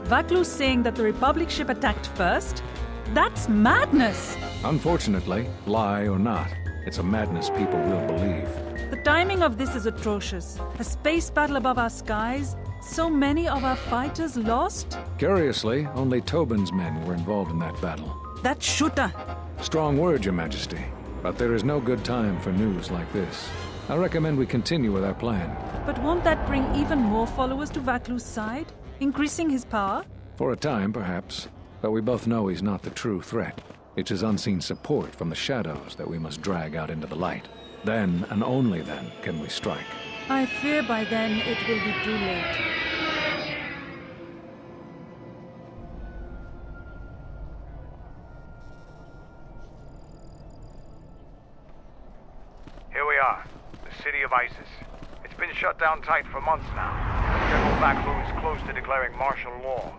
Vaklu's saying that the Republic ship attacked first? That's madness! Unfortunately, lie or not, it's a madness people will believe. The timing of this is atrocious. A space battle above our skies, so many of our fighters lost? Curiously, only Tobin's men were involved in that battle. That shooter! Strong word, Your Majesty. But there is no good time for news like this. I recommend we continue with our plan. But won't that bring even more followers to Vaklu's side? Increasing his power? For a time, perhaps. But we both know he's not the true threat. It's his unseen support from the shadows that we must drag out into the light. Then, and only then, can we strike. I fear by then it will be too late. Here we are, the city of ISIS. It's been shut down tight for months now. General Vaklu is close to declaring martial law.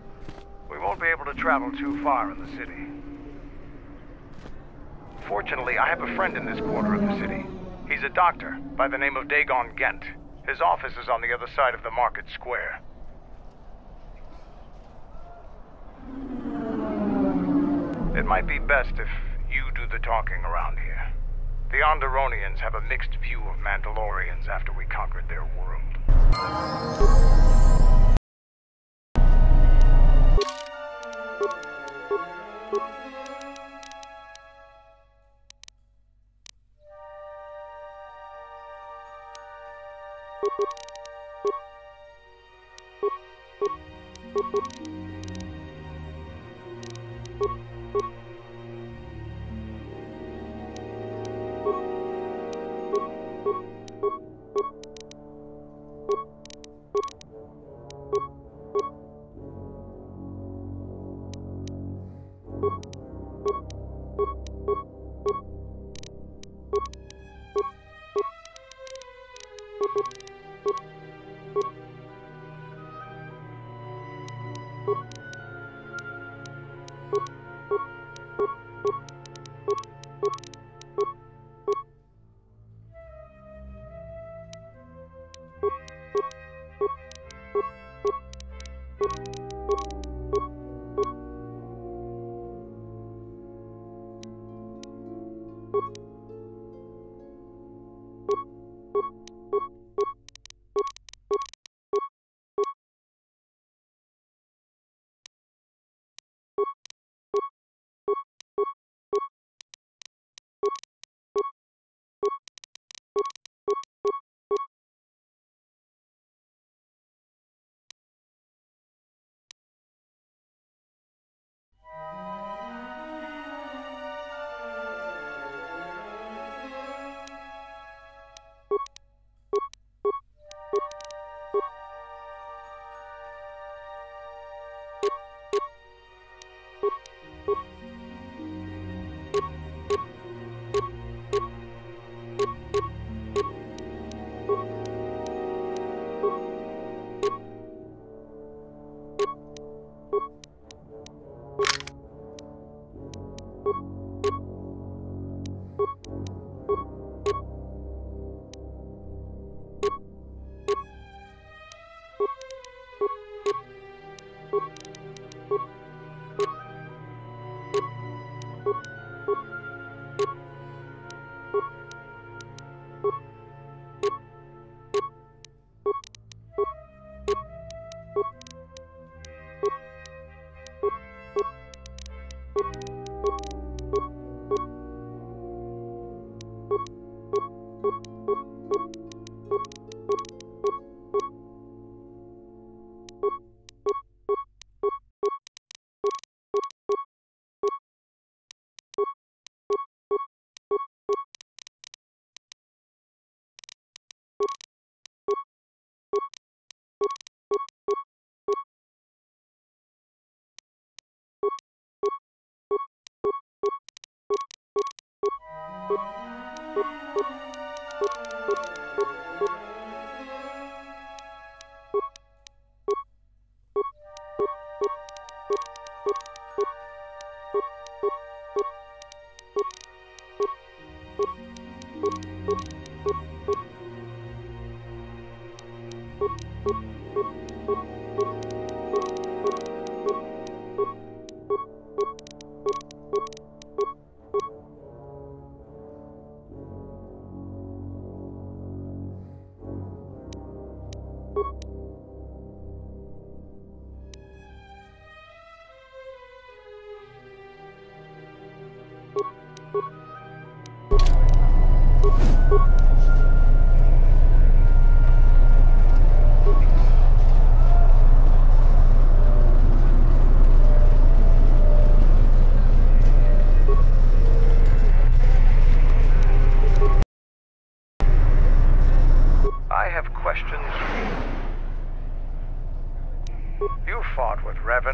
We won't be able to travel too far in the city. Fortunately, I have a friend in this quarter of the city. He's a doctor by the name of Dagon Gent. His office is on the other side of the market square. It might be best if you do the talking around here. The Onderonians have a mixed view of Mandalorians after we conquered their world.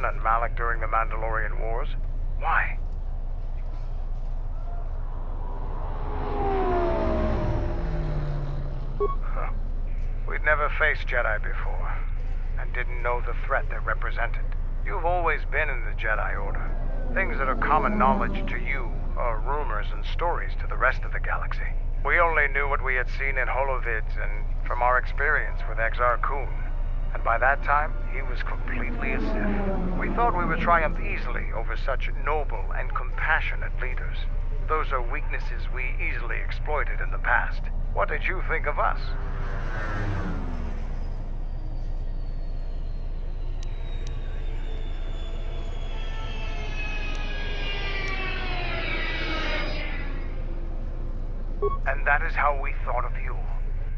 Revan and Malak during the Mandalorian Wars? Why? Huh. We'd never faced Jedi before, and didn't know the threat they represented. You've always been in the Jedi Order. Things that are common knowledge to you are rumors and stories to the rest of the galaxy. We only knew what we had seen in holovids and from our experience with Exar Kun. And by that time, he was completely a Sith. We thought we would triumph easily over such noble and compassionate leaders. Those are weaknesses we easily exploited in the past. What did you think of us? And that is how we thought of you.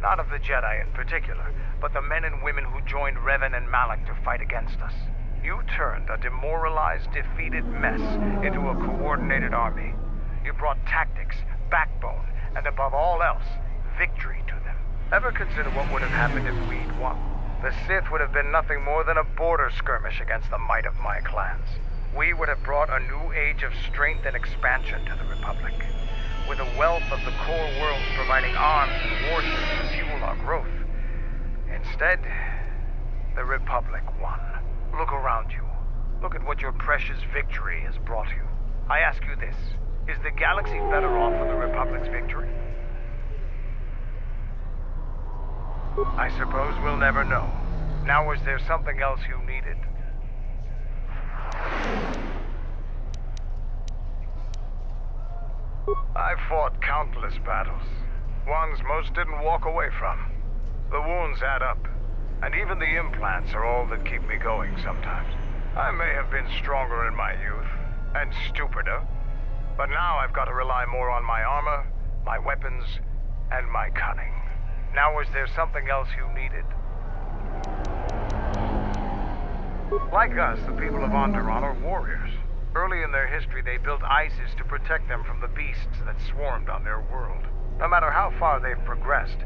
Not of the Jedi in particular, but the men and women who joined Revan and Malak to fight against us. You turned a demoralized, defeated mess into a coordinated army. You brought tactics, backbone, and above all else, victory to them. Ever consider what would have happened if we'd won? The Sith would have been nothing more than a border skirmish against the might of my clans. We would have brought a new age of strength and expansion to the Republic. With a wealth of the core worlds providing arms and warships to fuel our growth. Instead, the Republic won. Look around you. Look at what your precious victory has brought you. I ask you this, is the galaxy better off for the Republic's victory? I suppose we'll never know. Now, was there something else you needed? I fought countless battles, ones most didn't walk away from. The wounds add up, and even the implants are all that keep me going sometimes. I may have been stronger in my youth, and stupider, but now I've got to rely more on my armor, my weapons, and my cunning. Now, was there something else you needed? Like us, the people of Onderon are warriors. Early in their history, they built ISIS to protect them from the beasts that swarmed on their world. No matter how far they've progressed,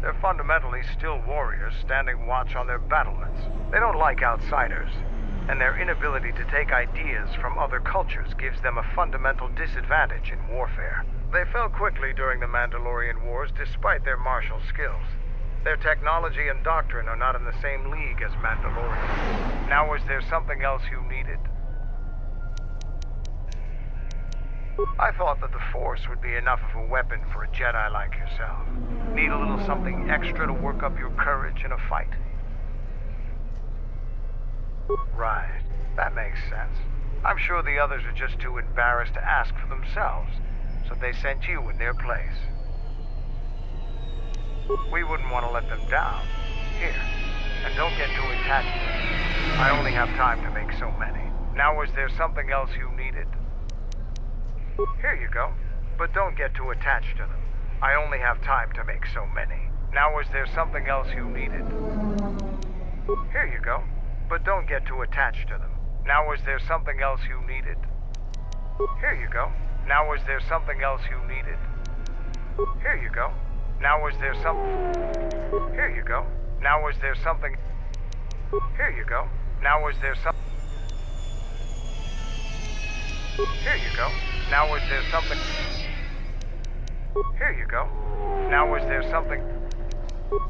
they're fundamentally still warriors standing watch on their battlements. They don't like outsiders, and their inability to take ideas from other cultures gives them a fundamental disadvantage in warfare. They fell quickly during the Mandalorian Wars despite their martial skills. Their technology and doctrine are not in the same league as Mandalorians. Now, was there something else you needed? I thought that the Force would be enough of a weapon for a Jedi like yourself. Need a little something extra to work up your courage in a fight. Right, that makes sense. I'm sure the others are just too embarrassed to ask for themselves, so they sent you in their place. We wouldn't want to let them down. Here, and don't get too attached to them. I only have time to make so many. Now, was there something else you needed? Here you go, but don't get too attached to them. I only have time to make so many. Now, was there something else you needed? Here you go, but don't get too attached to them. Now, was there something else you needed? Here you go. Now, was there something else you needed? Here you go. Now, was there some... Here you go. Now, was there something... Here you go. Now, was there some... Here you go. Now, was there something... Here you go. Now, was there something...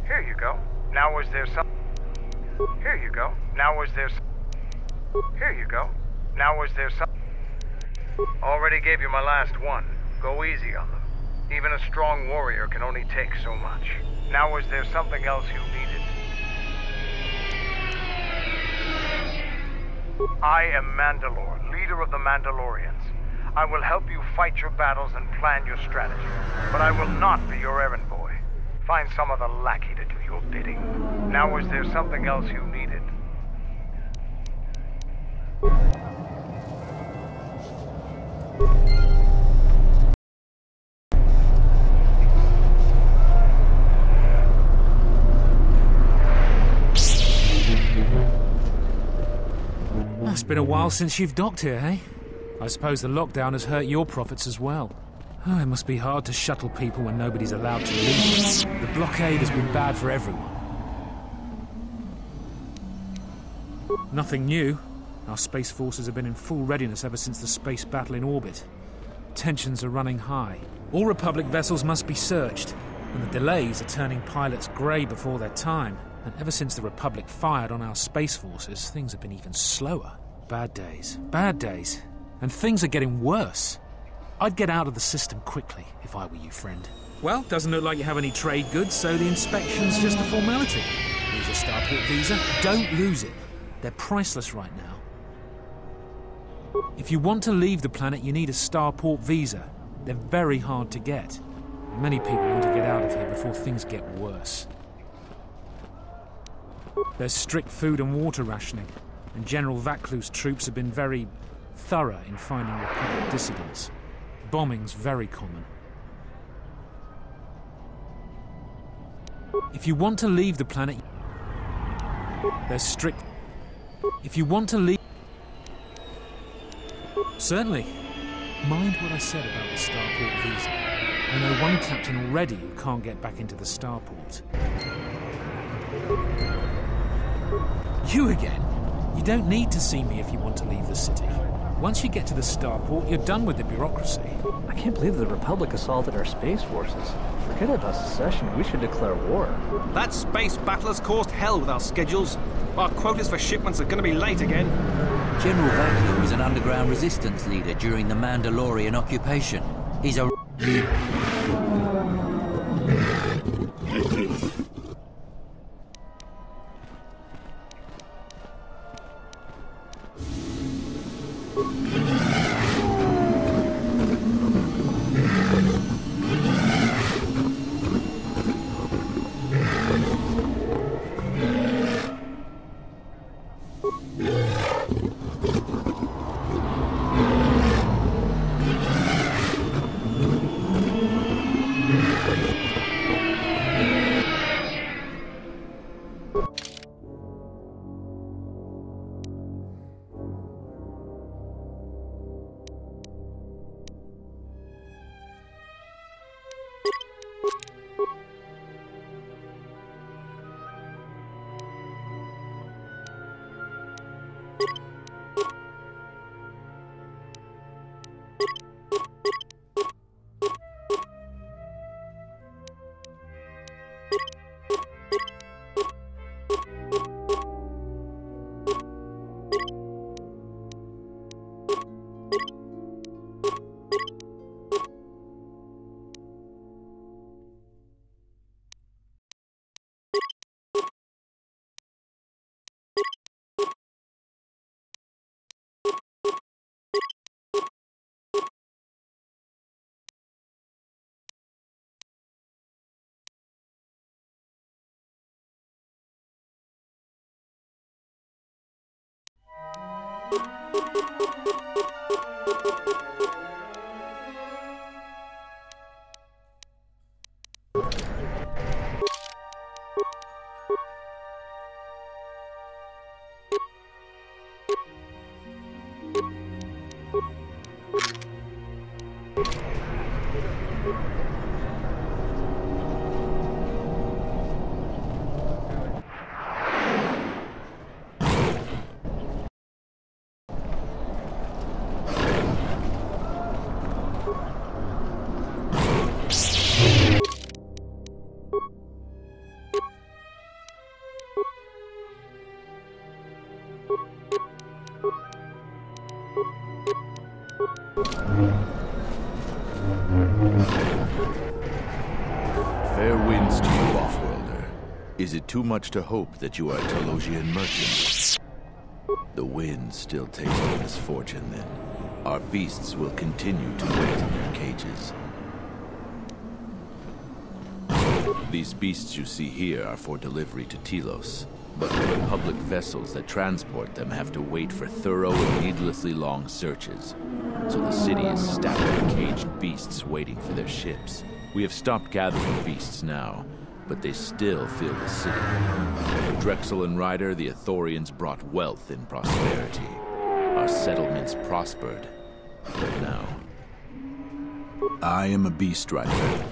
Here you go. Now, was there some... Here you go. Now, was there some... Here you go. Now, was there some... Already gave you my last one. Go easy on them. Even a strong warrior can only take so much. Now, was there something else you needed? I am Mandalore, leader of the Mandalorians. I will help you fight your battles and plan your strategy, but I will not be your errand boy. Find some other lackey to do your bidding. Now, was there something else you needed? It's been a while since you've docked here, eh? I suppose the lockdown has hurt your profits as well. Oh, it must be hard to shuttle people when nobody's allowed to leave. The blockade has been bad for everyone. Nothing new. Our space forces have been in full readiness ever since the space battle in orbit. Tensions are running high. All Republic vessels must be searched, and the delays are turning pilots grey before their time. And ever since the Republic fired on our space forces, things have been even slower. Bad days. And things are getting worse. I'd get out of the system quickly if I were you, friend. Well, doesn't look like you have any trade goods, so the inspection's just a formality. Here's your starport visa. Don't lose it. They're priceless right now. If you want to leave the planet, you need a starport visa. They're very hard to get. Many people want to get out of here before things get worse. There's strict food and water rationing, and General Vaclus' troops have been very thorough in finding Republic dissidents. Bombing's very common. If you want to leave the planet, there's strict... If you want to leave... Certainly. Mind what I said about the starport visa. I know one captain already who can't get back into the starport. You again? You don't need to see me if you want to leave the city. Once you get to the starport, you're done with the bureaucracy. I can't believe the Republic assaulted our space forces. Forget about secession, we should declare war. That space battle has caused hell with our schedules. Our quotas for shipments are going to be late again. General Vaclus was an underground resistance leader during the Mandalorian occupation. He's a... Fair winds to you, off-worlder. Is it too much to hope that you are a Telosian merchant? The winds still taste of misfortune, then. Our beasts will continue to wait in their cages. These beasts you see here are for delivery to Telos, but the Republic vessels that transport them have to wait for thorough and needlessly long searches. So the city is stacked with caged beasts waiting for their ships. We have stopped gathering beasts now, but they still fill the city. For Drexel and Ryder, the Ithorians brought wealth and prosperity. Our settlements prospered, but now... I am a beast rider.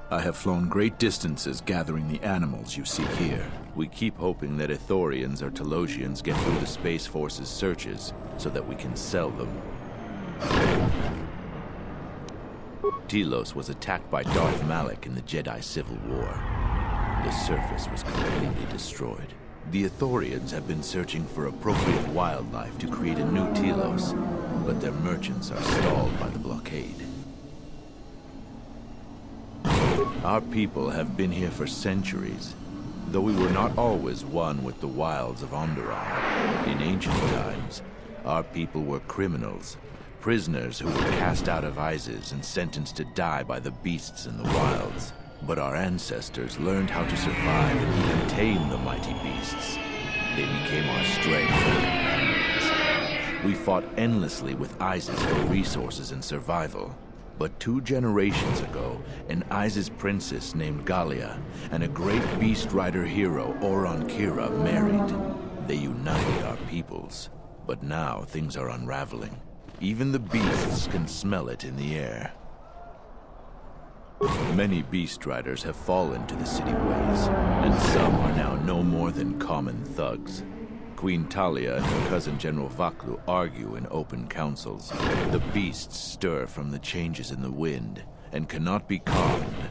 I have flown great distances gathering the animals you see here. We keep hoping that Ithorians or Telosians get through the Space Force's searches so that we can sell them. Telos was attacked by Darth Malak in the Jedi Civil War. The surface was completely destroyed. The Ithorians have been searching for appropriate wildlife to create a new Telos, but their merchants are stalled by the blockade. Our people have been here for centuries, though we were not always one with the wilds of Onderon. In ancient times, our people were criminals, prisoners who were cast out of Isis and sentenced to die by the beasts in the wilds. But our ancestors learned how to survive and even tame the mighty beasts. They became our strength and companions. We fought endlessly with Isis for resources and survival. But 2 generations ago, an Isis princess named Gallia and a great beast rider hero, Oron Kira, married. They united our peoples. But now things are unraveling. Even the beasts can smell it in the air. Many beast riders have fallen to the city ways, and some are now no more than common thugs. Queen Talia and her cousin General Vaklu argue in open councils. The beasts stir from the changes in the wind and cannot be calmed,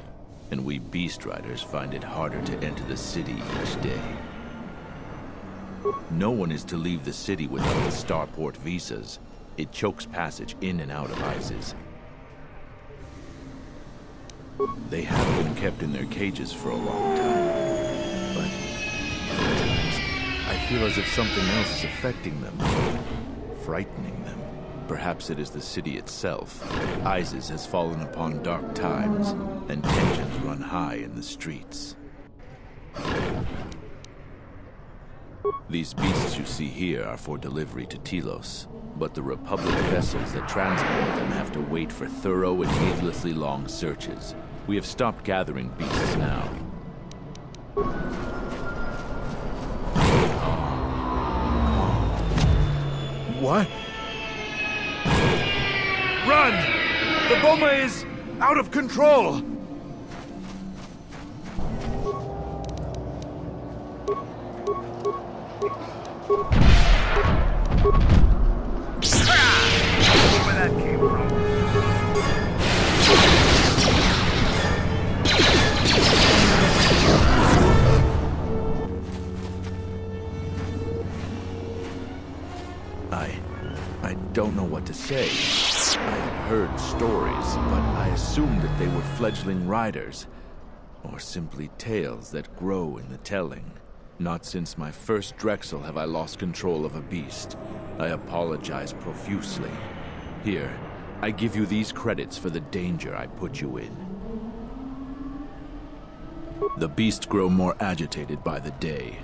and we beast riders find it harder to enter the city each day. No one is to leave the city without the starport visas. It chokes passage in and out of Isis. They have been kept in their cages for a long time, but sometimes I feel as if something else is affecting them, frightening them. Perhaps it is the city itself. Isis has fallen upon dark times, and tensions run high in the streets. These beasts you see here are for delivery to Telos, but the Republic vessels that transport them have to wait for thorough and needlessly long searches. We have stopped gathering beasts now. What? Run! The bomber is out of control! Where that came from. I don't know what to say. I had heard stories, but I assumed that they were fledgling riders, or simply tales that grow in the telling. Not since my first Drexel have I lost control of a beast. I apologize profusely. Here, I give you these credits for the danger I put you in. The beasts grow more agitated by the day.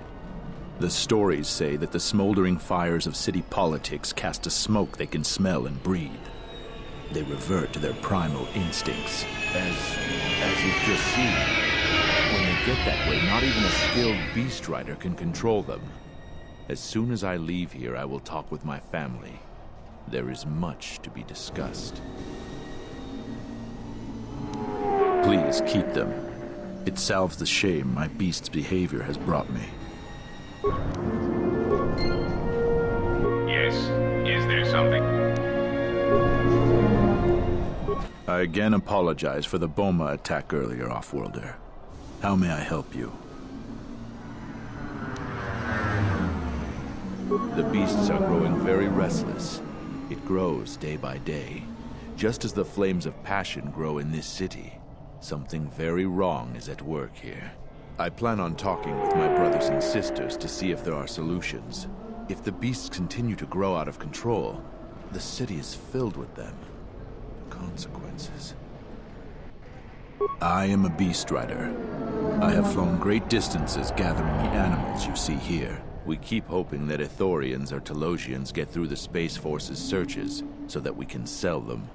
The stories say that the smoldering fires of city politics cast a smoke they can smell and breathe. They revert to their primal instincts, as you've just seen. When they get that way, not even a skilled beast rider can control them. As soon as I leave here, I will talk with my family. There is much to be discussed. Please keep them. It salves the shame my beast's behavior has brought me. Yes. Is there something? I again apologize for the Boma attack earlier, Offworlder. How may I help you? The beasts are growing very restless. It grows day by day. Just as the flames of passion grow in this city, something very wrong is at work here. I plan on talking with my brothers and sisters to see if there are solutions. If the beasts continue to grow out of control, the city is filled with them. The consequences. I am a beast rider. I have flown great distances gathering the animals you see here. We keep hoping that Ithorians or Telosians get through the Space Force's searches so that we can sell them.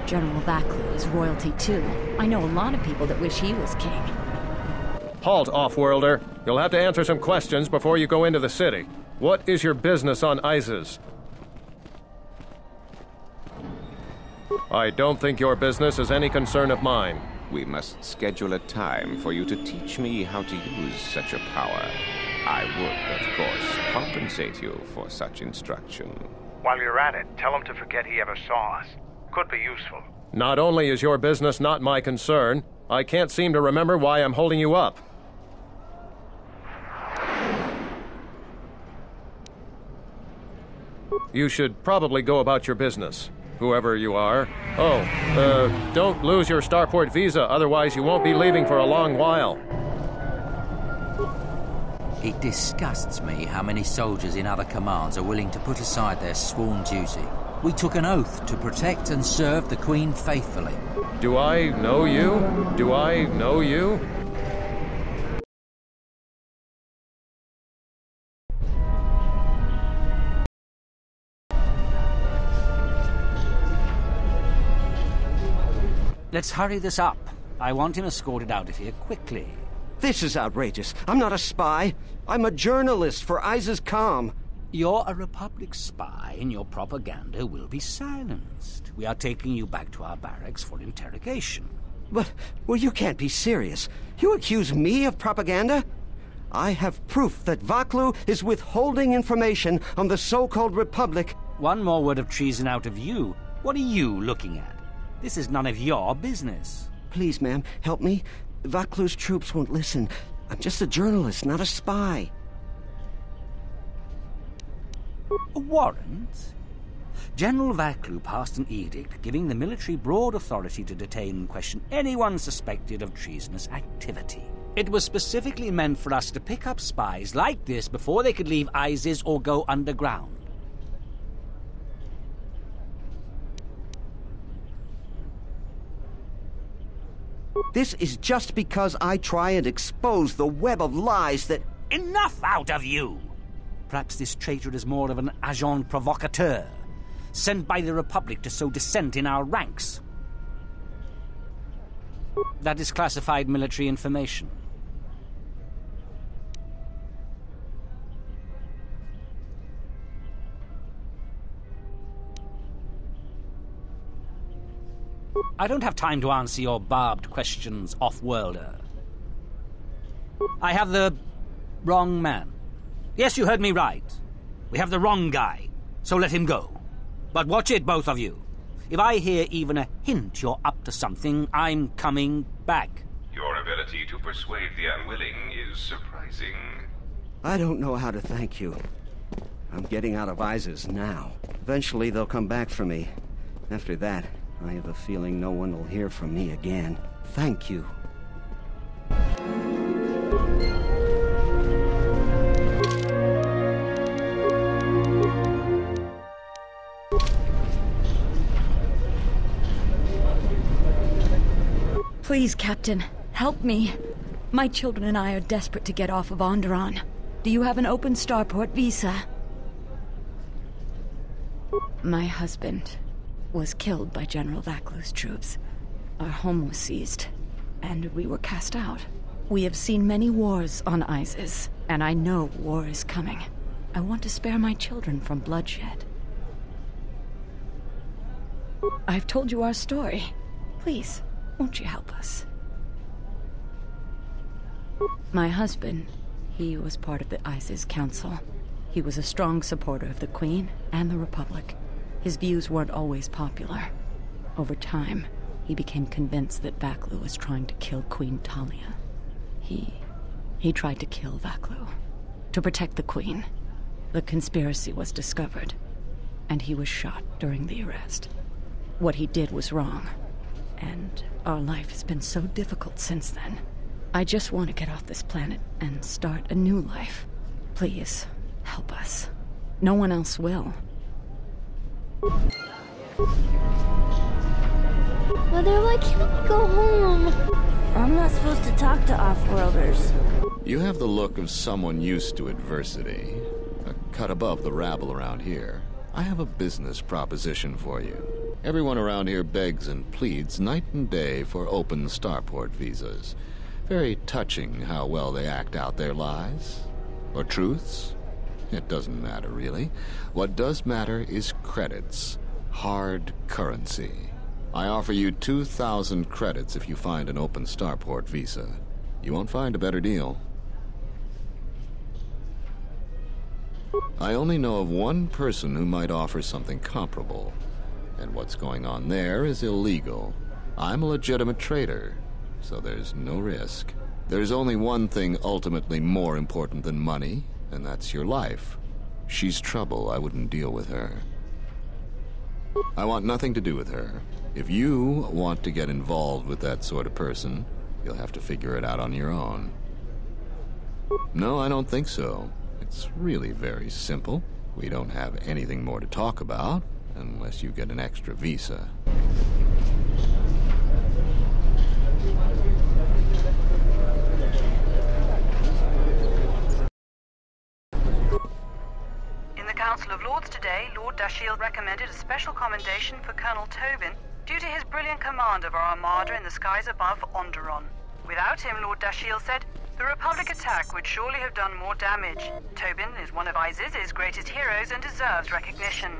General Vaklu is royalty too. I know a lot of people that wish he was king. Halt, Offworlder. You'll have to answer some questions before you go into the city. What is your business on Isis? I don't think your business is any concern of mine. We must schedule a time for you to teach me how to use such a power. I would, of course, compensate you for such instruction. While you're at it, tell him to forget he ever saw us. Could be useful. Not only is your business not my concern, I can't seem to remember why I'm holding you up. You should probably go about your business, whoever you are. Oh, don't lose your starport visa, otherwise you won't be leaving for a long while. It disgusts me how many soldiers in other commands are willing to put aside their sworn duty. We took an oath to protect and serve the Queen faithfully. Do I know you? Do I know you? Let's hurry this up. I want him escorted out of here quickly. This is outrageous. I'm not a spy. I'm a journalist for ISIS-Com. You're a Republic spy, and your propaganda will be silenced. We are taking you back to our barracks for interrogation. But, well, you can't be serious. You accuse me of propaganda? I have proof that Vaklu is withholding information on the so-called Republic. One more word of treason out of you. What are you looking at? This is none of your business. Please, ma'am, help me. Vaklu's troops won't listen. I'm just a journalist, not a spy. A warrant? General Vaklu passed an edict giving the military broad authority to detain and question anyone suspected of treasonous activity. It was specifically meant for us to pick up spies like this before they could leave ISIS or go underground. This is just because I try and expose the web of lies that... Enough out of you! Perhaps this traitor is more of an agent provocateur, sent by the Republic to sow dissent in our ranks. That is classified military information. I don't have time to answer your barbed questions, off-worlder. I have the wrong man. Yes, you heard me right. We have the wrong guy, so let him go. But watch it, both of you. If I hear even a hint you're up to something, I'm coming back. Your ability to persuade the unwilling is surprising. I don't know how to thank you. I'm getting out of ISIS now. Eventually they'll come back for me. After that, I have a feeling no one will hear from me again. Thank you. Please, Captain, help me. My children and I are desperate to get off of Onderon. Do you have an open starport visa? My husband was killed by General Vaklu's troops. Our home was seized, and we were cast out. We have seen many wars on ISIS, and I know war is coming. I want to spare my children from bloodshed. I've told you our story. Please, won't you help us? My husband, he was part of the ISIS Council. He was a strong supporter of the Queen and the Republic. His views weren't always popular. Over time, he became convinced that Vaklu was trying to kill Queen Talia. He tried to kill Vaklu. To protect the Queen. The conspiracy was discovered, and he was shot during the arrest. What he did was wrong, and our life has been so difficult since then. I just want to get off this planet and start a new life. Please, help us. No one else will. Mother, why can't we go home? I'm not supposed to talk to off-worlders. You have the look of someone used to adversity. A cut above the rabble around here. I have a business proposition for you. Everyone around here begs and pleads night and day for open starport visas. Very touching how well they act out their lies. Or truths. It doesn't matter, really. What does matter is credits. Hard currency. I offer you 2,000 credits if you find an open starport visa. You won't find a better deal. I only know of one person who might offer something comparable, and what's going on there is illegal. I'm a legitimate trader, so there's no risk. There's only one thing ultimately more important than money, and that's your life. She's trouble. I wouldn't deal with her. I want nothing to do with her. If you want to get involved with that sort of person, you'll have to figure it out on your own. No, I don't think so. It's really very simple. We don't have anything more to talk about, unless you get an extra visa. In the Council of Lords today, Lord Dashiell recommended a special commendation for Colonel Tobin due to his brilliant command of our armada in the skies above Onderon. Without him, Lord Dashiell said, the Republic attack would surely have done more damage. Tobin is one of Iziz's greatest heroes and deserves recognition.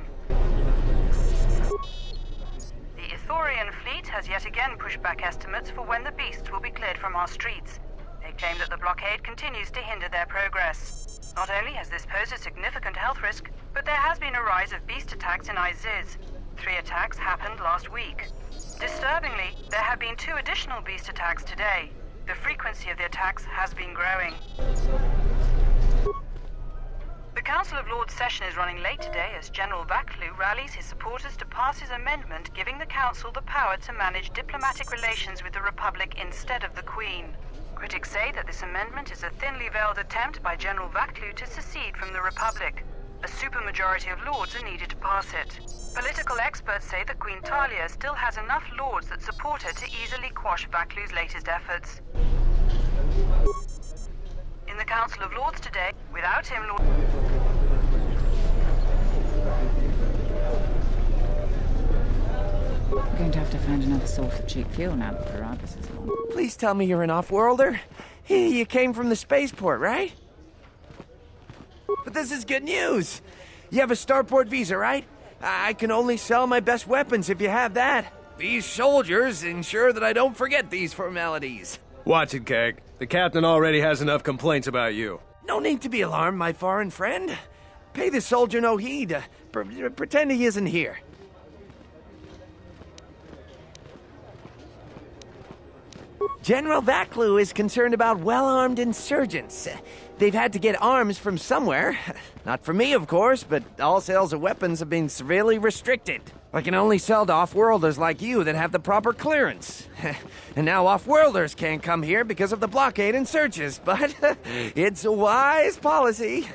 The Ithorian fleet has yet again pushed back estimates for when the beasts will be cleared from our streets. They claim that the blockade continues to hinder their progress. Not only has this posed a significant health risk, but there has been a rise of beast attacks in Iziz. 3 attacks happened last week. Disturbingly, there have been 2 additional beast attacks today. The frequency of the attacks has been growing. The Council of Lords session is running late today as General Vaklu rallies his supporters to pass his amendment giving the Council the power to manage diplomatic relations with the Republic instead of the Queen. Critics say that this amendment is a thinly veiled attempt by General Vaklu to secede from the Republic. A supermajority of lords are needed to pass it. Political experts say that Queen Talia still has enough lords that support her to easily quash Vaklu's latest efforts. In the Council of Lords today, without him, Lord... We're going to have to find another source of cheap fuel now that Parabas is gone. Please tell me you're an off-worlder. You came from the spaceport, right? But this is good news. You have a starport visa, right? I can only sell my best weapons if you have that. These soldiers ensure that I don't forget these formalities. Watch it, Keg. The captain already has enough complaints about you. No need to be alarmed, my foreign friend. Pay the soldier no heed. Pretend he isn't here. General Vaklu is concerned about well-armed insurgents. They've had to get arms from somewhere. Not from me, of course, but all sales of weapons have been severely restricted. I can only sell to off-worlders like you that have the proper clearance. And now off-worlders can't come here because of the blockade and searches, but it's a wise policy.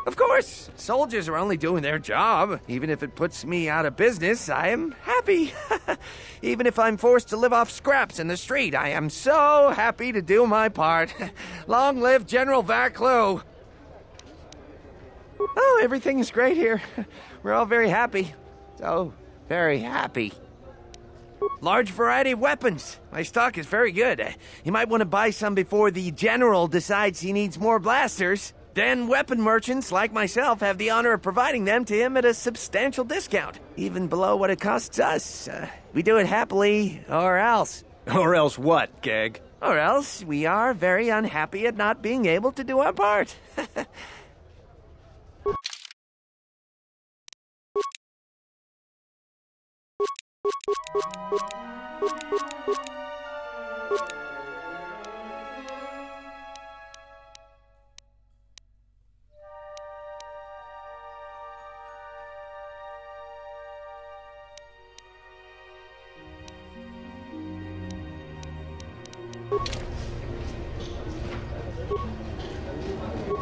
Of course, soldiers are only doing their job. Even if it puts me out of business, I am happy. Even if I'm forced to live off scraps in the street, I am so happy to do my part. Long live General Vaklu. Oh, everything is great here. We're all very happy. So very happy. Large variety of weapons. My stock is very good. You might want to buy some before the general decides he needs more blasters. Then weapon merchants like myself have the honor of providing them to him at a substantial discount, even below what it costs us. We do it happily, or else. Or else what, Gag? Or else we are very unhappy at not being able to do our part.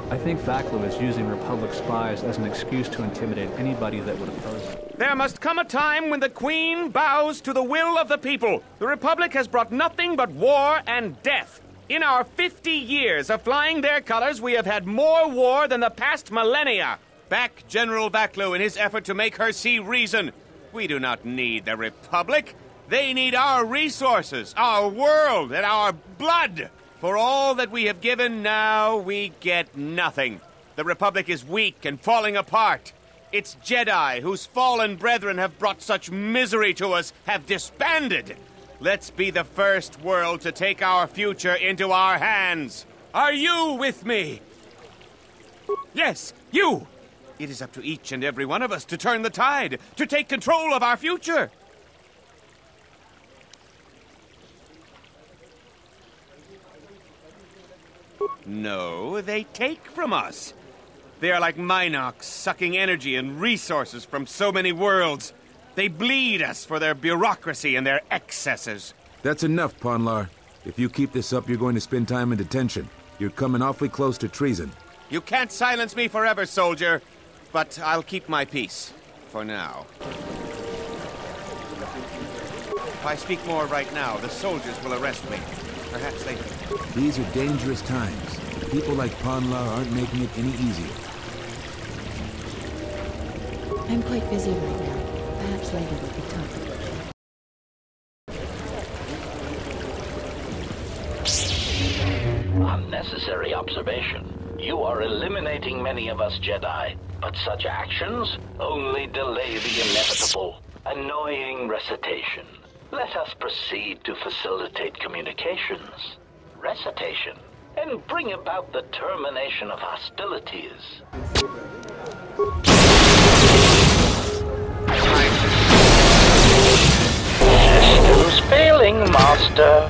I think Vaklu is using Republic spies as an excuse to intimidate anybody that would oppose him. There must come a time when the Queen bows to the will of the people. The Republic has brought nothing but war and death. In our 50 years of flying their colors, we have had more war than the past millennia. Back General Vaklu in his effort to make her see reason. We do not need the Republic. They need our resources, our world, and our blood. For all that we have given, now we get nothing. The Republic is weak and falling apart. Its Jedi, whose fallen brethren have brought such misery to us, have disbanded. Let's be the first world to take our future into our hands. Are you with me? Yes, you! It is up to each and every one of us to turn the tide, to take control of our future. No, they take from us. They are like Minox, sucking energy and resources from so many worlds. They bleed us for their bureaucracy and their excesses. That's enough, Ponlar. If you keep this up, you're going to spend time in detention. You're coming awfully close to treason. You can't silence me forever, soldier. But I'll keep my peace. For now. If I speak more right now, the soldiers will arrest me. Perhaps they... These are dangerous times. People like Ponlar aren't making it any easier. I'm quite busy right now. Perhaps later we could talk. Unnecessary observation. You are eliminating many of us Jedi, but such actions only delay the inevitable. Annoying recitation. Let us proceed to facilitate communications. Recitation. And bring about the termination of hostilities. Systems failing, Master.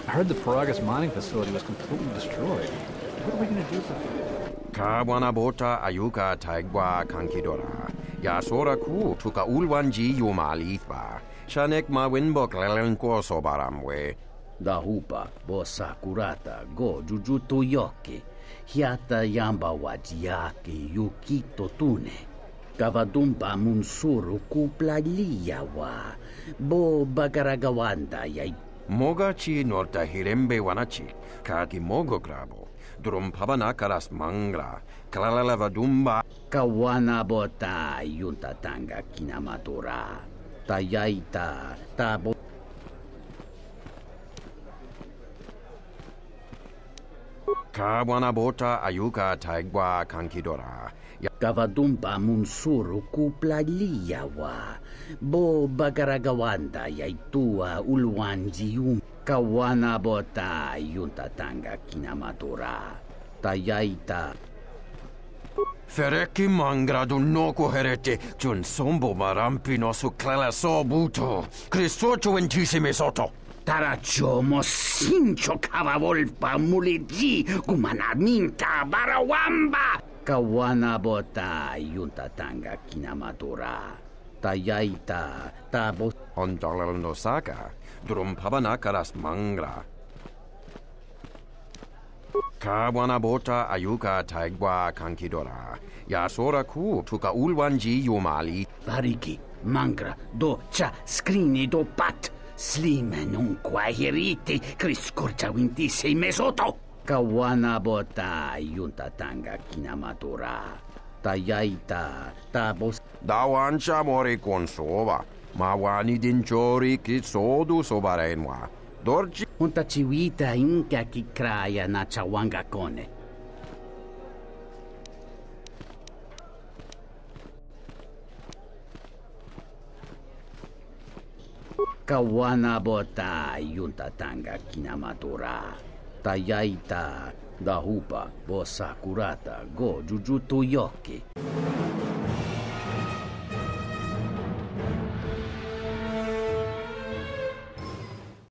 I heard the Paragus mining facility was completely destroyed. What are we going to do for it? Kawana bota ayuka taigwa kankidora. Yasora ku tuka ulwanji yumalitva. Shanek ma winbok lelenko sobaramwe. Dahupa bosa kurata go jujutu yoke. Hiata yamba wajiake yukito tune. Kavadumba munsuru kuplaliya wa. Bo bagaragawanda yai. Mogachi norta hirembe wanachi, kaki mogo grabo, drum pabana karas mangra, kalalavadumba. Kawana bota yunta tanga kinamatura, tayaita tabo. Kawana bota ayuka taigwa kankidora. Kavadumba munsuru kuplaliya wa. Bo bagaragawanda yaitua ulwanjium. Kawana bota yunta tanga kinamatura. Tayaita. Fereki mangra dunoko herete. Jun sombo marampino su clela sobuto. Cristocho entissime soto. Tarachomo sincho cavavolpa muliji. Kumanaminta barawamba. Kawana bota yunta tanga kinamatura. Tayaita tabo Ondalal no saka, drum pabana karas mangra. Kawana bota ayuka taigwa kankidora. Yasora ku tuka ulwanji yumali. Variki, mangra, do cha skrini do pat. Slime nunqua hiriti, criscorcia wintise mesoto. Kawana bota yunta tanga kinamatura. Tayaita tabos. Dawancha mori consova. Mawani dinchori kitsodu sobarenwa. Dorji. Unta chiwita inka kikraya na chawanga kone. Kawana bota yunta tanga kinamatura. Tayaita dahupa bosa kurata go jujutu yoke.